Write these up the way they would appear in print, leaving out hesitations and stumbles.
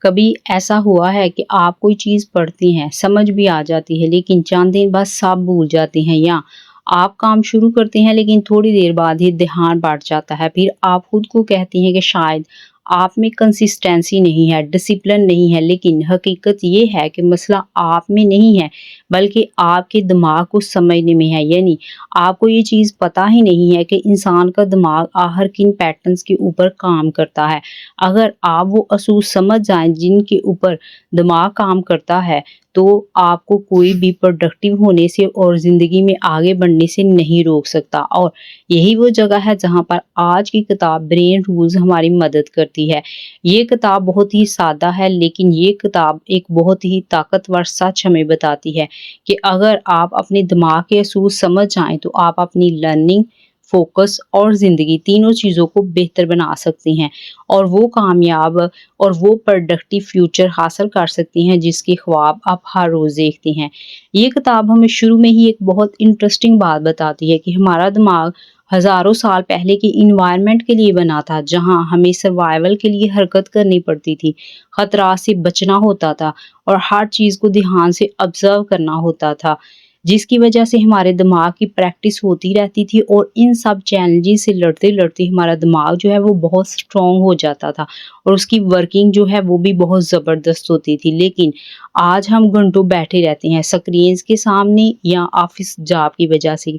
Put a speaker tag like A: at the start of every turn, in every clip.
A: کبھی ایسا ہوا ہے کہ آپ کوئی چیز پڑھتی ہیں، سمجھ بھی آ جاتی ہے لیکن چند دن بعد سب بھول جاتے ہیں، یا آپ کام شروع کرتے ہیں لیکن تھوڑی دیر بعد ہی دھیان بٹ جاتا ہے، پھر آپ خود کو کہتی ہیں کہ شاید آپ میں کنسسٹنسی نہیں ہے، ڈسپلن نہیں ہے، لیکن حقیقت یہ ہے کہ مسئلہ آپ میں نہیں ہے بلکہ آپ کے دماغ کو سمجھنے میں ہے۔ یعنی آپ کو یہ چیز پتہ ہی نہیں ہے کہ انسان کا دماغ آخر کن پیٹرنز کے اوپر کام کرتا ہے۔ اگر آپ وہ اصول سمجھ جائیں جن کے اوپر دماغ کام کرتا ہے تو آپ کو کوئی بھی پروڈکٹیو ہونے سے اور زندگی میں آگے بڑھنے سے نہیں روک سکتا، اور یہی وہ جگہ ہے جہاں پر آج کی کتاب برین رولز ہماری مدد کرتی ہے۔ یہ کتاب بہت ہی سادہ ہے لیکن یہ کتاب ایک بہت ہی طاقتور سچ ہمیں بتاتی ہے کہ اگر آپ اپنے دماغ کے اصول سمجھ جائیں تو آپ اپنی لرننگ، فوکس اور زندگی تینوں چیزوں کو بہتر بنا سکتی ہیں، اور وہ کامیاب اور وہ پروڈکٹیو فیوچر حاصل کر سکتی ہیں جس کے خواب آپ ہر روز دیکھتی ہیں۔ یہ کتاب ہمیں شروع میں ہی ایک بہت انٹرسٹنگ بات بتاتی ہے کہ ہمارا دماغ ہزاروں سال پہلے کی انوائرمنٹ کے لیے بنا تھا، جہاں ہمیں سروائیول کے لیے حرکت کرنی پڑتی تھی، خطرات سے بچنا ہوتا تھا اور ہر چیز کو دھیان سے آبزرو کرنا ہوتا تھا، جس کی وجہ سے ہمارے دماغ کی پریکٹس ہوتی رہتی تھی، اور ان سب چیلنجز سے لڑتے لڑتے ہمارا دماغ جو ہے وہ بہت اسٹرانگ ہو جاتا تھا اور اس کی ورکنگ جو ہے وہ بھی بہت زبردست ہوتی تھی۔ لیکن آج ہم گھنٹوں بیٹھے رہتے ہیں سکرینز کے سامنے، یا آفس جاب کی وجہ سے،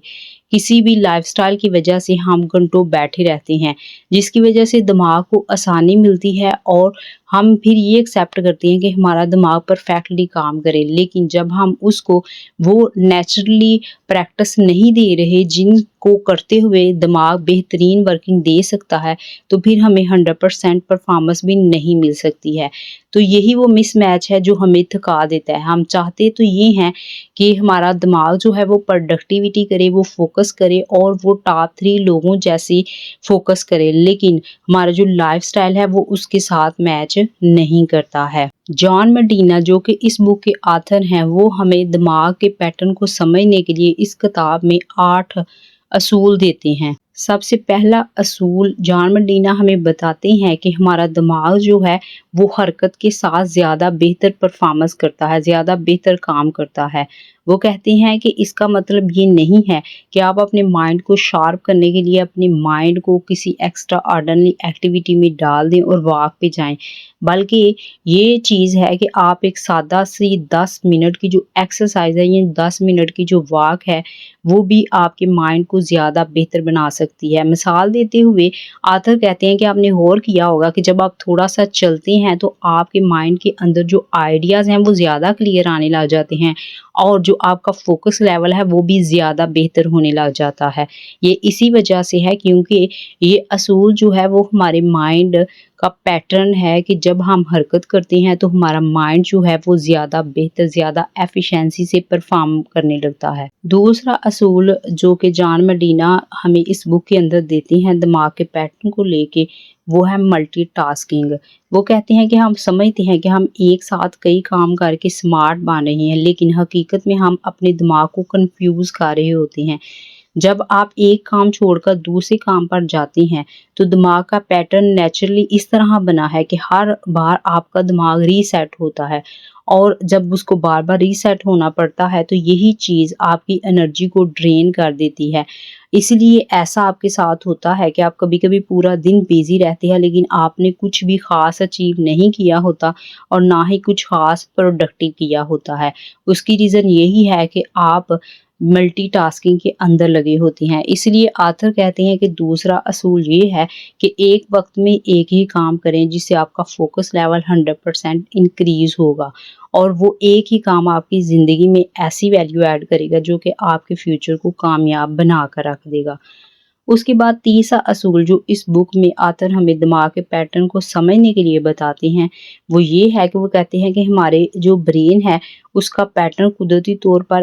A: کسی بھی لائف سٹائل کی وجہ سے ہم گھنٹوں بیٹھے رہتے ہیں، جس کی وجہ سے دماغ کو آسانی ملتی ہے اور ہم پھر یہ ایکسیپٹ کرتے ہیں کہ ہمارا دماغ پرفیکٹلی کام کرے۔ لیکن جب ہم اس کو وہ نیچرلی پریکٹس نہیں دے رہے جن کو کرتے ہوئے دماغ بہترین ورکنگ دے سکتا ہے، تو پھر ہمیں 100% پرفارمنس بھی نہیں مل سکتی ہے۔ تو یہی وہ مس میچ ہے جو ہمیں تھکا دیتا ہے۔ ہم چاہتے تو یہ ہیں کہ ہمارا دماغ جو ہے وہ پروڈکٹیوٹی کرے، وہ فوکس کرے اور وہ ٹاپ 3 لوگوں جیسی فوکس کرے، لیکن ہمارا جو لائف سٹائل ہے وہ اس کے ساتھ میچ نہیں کرتا ہے۔ جان مڈینا جو کہ اس بک کے آتھر ہیں، وہ ہمیں دماغ کے پیٹرن کو سمجھنے کے لیے اس کتاب میں 8 اصول دیتے ہیں۔ سب سے پہلا اصول جان مڈینا ہمیں بتاتے ہیں کہ ہمارا دماغ جو ہے وہ حرکت کے ساتھ زیادہ بہتر پرفارمنس کرتا ہے، زیادہ بہتر کام کرتا ہے۔ وہ کہتے ہیں کہ اس کا مطلب یہ نہیں ہے کہ آپ اپنے مائنڈ کو شارپ کرنے کے لیے اپنے مائنڈ کو کسی ایکسٹرا آرڈنری ایکٹیویٹی میں ڈال دیں اور واک پہ جائیں، بلکہ یہ چیز ہے کہ آپ ایک سادہ سی 10 منٹ کی جو ایکسرسائز ہے، یہ 10 منٹ کی جو واک ہے، وہ بھی آپ کے مائنڈ کو زیادہ بہتر بنا سکتی ہے۔ مثال دیتے ہوئے آتھر کہتے ہیں کہ آپ نے غور کیا ہوگا کہ جب آپ تھوڑا سا چلتے ہیں تو آپ کے مائنڈ کے اندر جو آئیڈیاز ہیں وہ زیادہ کلیئر آنے لگ جاتے ہیں، اور جو آپ کا فوکس لیول ہے وہ بھی زیادہ بہتر ہونے لگ جاتا ہے۔ یہ اسی وجہ سے ہے کیونکہ یہ اصول جو ہے وہ ہمارے مائنڈ کا پیٹرن ہے کہ جب ہم حرکت کرتے ہیں تو ہمارا مائنڈ جو ہے وہ زیادہ بہتر، زیادہ ایفیشنسی سے پرفارم کرنے لگتا ہے۔ دوسرا اصول جو کہ جان مڈینا ہمیں اس بک کے اندر دیتی ہیں دماغ کے پیٹرن کو لے کے، وہ ہے ملٹی ٹاسکنگ۔ وہ کہتے ہیں کہ ہم سمجھتے ہیں کہ ہم ایک ساتھ کئی کام کر کے سمارٹ بن رہے ہیں، لیکن حقیقت میں ہم اپنے دماغ کو کنفیوز کر رہے ہوتے ہیں۔ جب آپ ایک کام چھوڑ کر دوسرے کام پر جاتے ہیں تو دماغ کا پیٹرن نیچرلی اس طرح بنا ہے کہ ہر بار آپ کا دماغ ری سیٹ ہوتا ہے، اور جب اس کو بار بار ری سیٹ ہونا پڑتا ہے تو یہی چیز آپ کی انرجی کو ڈرین کر دیتی ہے۔ اس لیے ایسا آپ کے ساتھ ہوتا ہے کہ آپ کبھی کبھی پورا دن بیزی رہتے ہیں لیکن آپ نے کچھ بھی خاص اچیو نہیں کیا ہوتا اور نہ ہی کچھ خاص پروڈکٹیو کیا ہوتا ہے۔ اس کی ریزن یہی ہے کہ آپ ملٹی ٹاسکنگ کے اندر لگے ہوتے ہیں۔ اس لیے آتھر کہتے ہیں کہ دوسرا اصول یہ ہے کہ ایک وقت میں ایک ہی کام کریں جس سے آپ کا فوکس لیول 100% انکریز ہوگا، اور وہ ایک ہی کام آپ کی زندگی میں ایسی ویلیو ایڈ کرے گا جو کہ آپ کے فیوچر کو کامیاب بنا کر رکھ دے گا۔ اس کے بعد تیسرا اصول جو اس بک میں آتھر ہمیں دماغ کے پیٹرن کو سمجھنے کے لیے بتاتے ہیں، وہ یہ ہے کہ وہ کہتے ہیں کہ ہمارے جو برین ہے اس کا پیٹرن قدرتی طور پر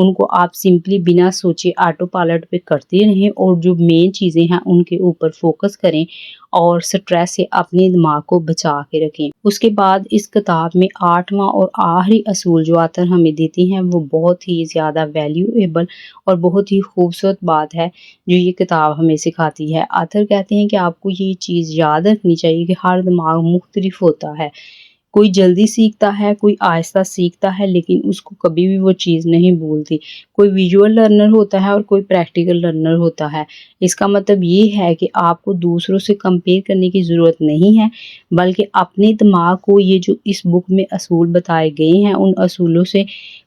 A: ان کو آپ سمپلی بنا سوچے آٹو پائلٹ پہ کرتے رہیں اور جو مین چیزیں ہیں ان کے اوپر فوکس کریں اور سٹریس سے اپنے دماغ کو بچا کے رکھیں۔ اس کے بعد اس کتاب میں 8واں اور آخری اصول جو آتھر ہمیں دیتی ہیں وہ بہت ہی زیادہ ویلیویبل اور بہت ہی خوبصورت بات ہے جو یہ کتاب ہمیں سکھاتی ہے۔ آتھر کہتے ہیں کہ آپ کو یہ چیز یاد رکھنی چاہیے کہ ہر دماغ مختلف ہوتا ہے، کوئی جلدی سیکھتا ہے، کوئی آہستہ سیکھتا ہے، لیکن اس کو کبھی بھی وہ چیز نہیں بھولتی۔ کوئی ویژول لرنر ہوتا ہے اور کوئی پریکٹیکل لرنر ہوتا ہے۔ اس کا مطلب یہ ہے کہ آپ کو دوسروں سے کمپیئر کرنے کی ضرورت نہیں ہے، بلکہ اپنے دماغ کو یہ جو اس بک میں اصول بتائے گئے ہیں ان اصولوں سے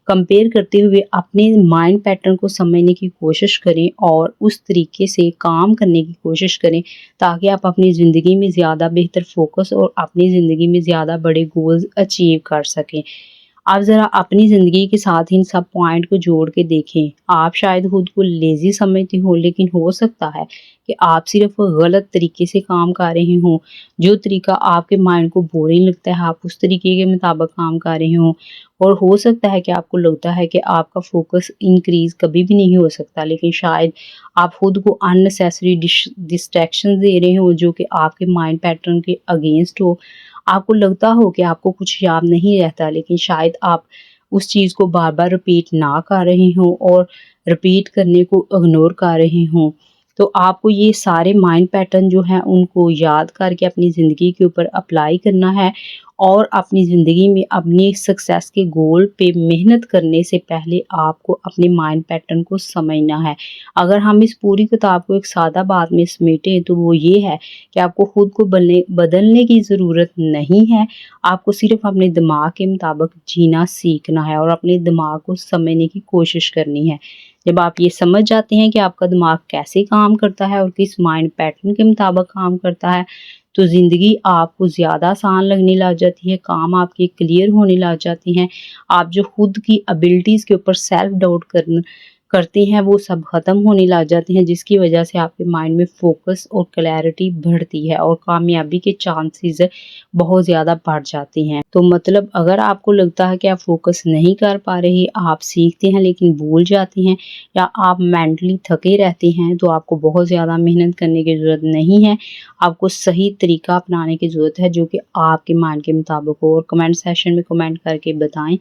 A: کمپیئر کرتے ہوئے اپنے مائنڈ پیٹرن کو سمجھنے کی کوشش کریں اور اس طریقے سے کام کرنے کی کوشش کریں تاکہ آپ اپنی زندگی میں زیادہ بہتر فوکس اور اپنی زندگی میں زیادہ بڑے گولز اچیو کر سکیں۔ آپ ذرا اپنی زندگی کے ساتھ ان سب پوائنٹ کو جوڑ کے دیکھیں۔ آپ شاید خود کو لیزی سمجھتے ہوں، لیکن ہو سکتا ہے کہ آپ صرف غلط طریقے سے کام کر رہے ہوں۔ جو طریقہ آپ کے مائنڈ کو بورنگ لگتا ہے آپ اس طریقے کے مطابق کام کر رہے ہوں، اور ہو سکتا ہے کہ آپ کو لگتا ہے کہ آپ کا فوکس انکریز کبھی بھی نہیں ہو سکتا، لیکن شاید آپ خود کو اننیسیسری ڈسٹریکشن دے رہے ہوں جو کہ آپ کے مائنڈ پیٹرن کے اگینسٹ ہو۔ آپ کو لگتا ہو کہ آپ کو کچھ یاد نہیں رہتا، لیکن شاید آپ اس چیز کو بار بار رپیٹ نہ کر رہے ہوں اور رپیٹ کرنے کو اگنور کر رہے ہوں۔ تو آپ کو یہ سارے مائنڈ پیٹرن جو ہیں ان کو یاد کر کے اپنی زندگی کے اوپر اپلائی کرنا ہے اور اپنی زندگی میں اپنی سکسیس کے گول پہ محنت کرنے سے پہلے آپ کو اپنے مائنڈ پیٹرن کو سمجھنا ہے۔ اگر ہم اس پوری کتاب کو ایک سادہ بات میں سمیٹیں تو وہ یہ ہے کہ آپ کو خود کو بدلنے کی ضرورت نہیں ہے، آپ کو صرف اپنے دماغ کے مطابق جینا سیکھنا ہے اور اپنے دماغ کو سمجھنے کی کوشش کرنی ہے۔ جب آپ یہ سمجھ جاتے ہیں کہ آپ کا دماغ کیسے کام کرتا ہے اور کس مائنڈ پیٹرن کے مطابق کام کرتا ہے تو زندگی آپ کو زیادہ آسان لگنے لگ جاتی ہے، کام آپ کے کلیئر ہونے لگ جاتے ہیں۔ آپ جو خود کی ابیلٹیز کے اوپر سیلف ڈاؤٹ کرتے ہیں وہ سب ختم ہونے لگ جاتے ہیں، جس کی وجہ سے آپ کے مائنڈ میں فوکس اور کلیئرٹی بڑھتی ہے اور کامیابی کے چانسز بہت زیادہ بڑھ جاتے ہیں۔ تو مطلب اگر آپ کو لگتا ہے کہ آپ فوکس نہیں کر پا رہے، آپ سیکھتے ہیں لیکن بھول جاتے ہیں یا آپ مینٹلی تھکے رہتے ہیں تو آپ کو بہت زیادہ محنت کرنے کی ضرورت نہیں ہے، آپ کو صحیح طریقہ اپنانے کی ضرورت ہے جو کہ آپ کے مائنڈ کے مطابق ہو۔ اور کمنٹ سیشن میں کمنٹ کر کے بتائیں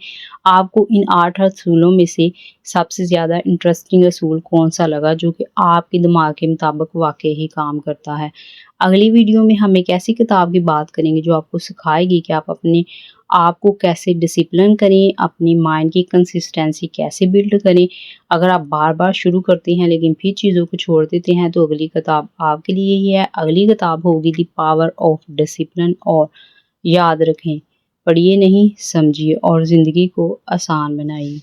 A: آپ کو ان 8 اصولوں میں سے سب سے زیادہ انٹرسٹنگ اصول کون سا لگا جو کہ آپ کے دماغ کے مطابق واقعی ہی کام کرتا ہے۔ اگلی ویڈیو میں ہم ایک ایسی کتاب کی بات کریں گے جو آپ کو سکھائے گی کہ آپ اپنے آپ کو کیسے ڈسپلن کریں، اپنی مائنڈ کی کنسسٹنسی کیسے بلڈ کریں۔ اگر آپ بار بار شروع کرتے ہیں لیکن پھر چیزوں کو چھوڑ دیتے ہیں تو اگلی کتاب آپ کے لیے ہی ہے۔ اگلی کتاب ہوگی دی پاور آف ڈسپلن، اور یاد رکھیں پڑھیے نہیں سمجھیے اور زندگی کو آسان بنائیے۔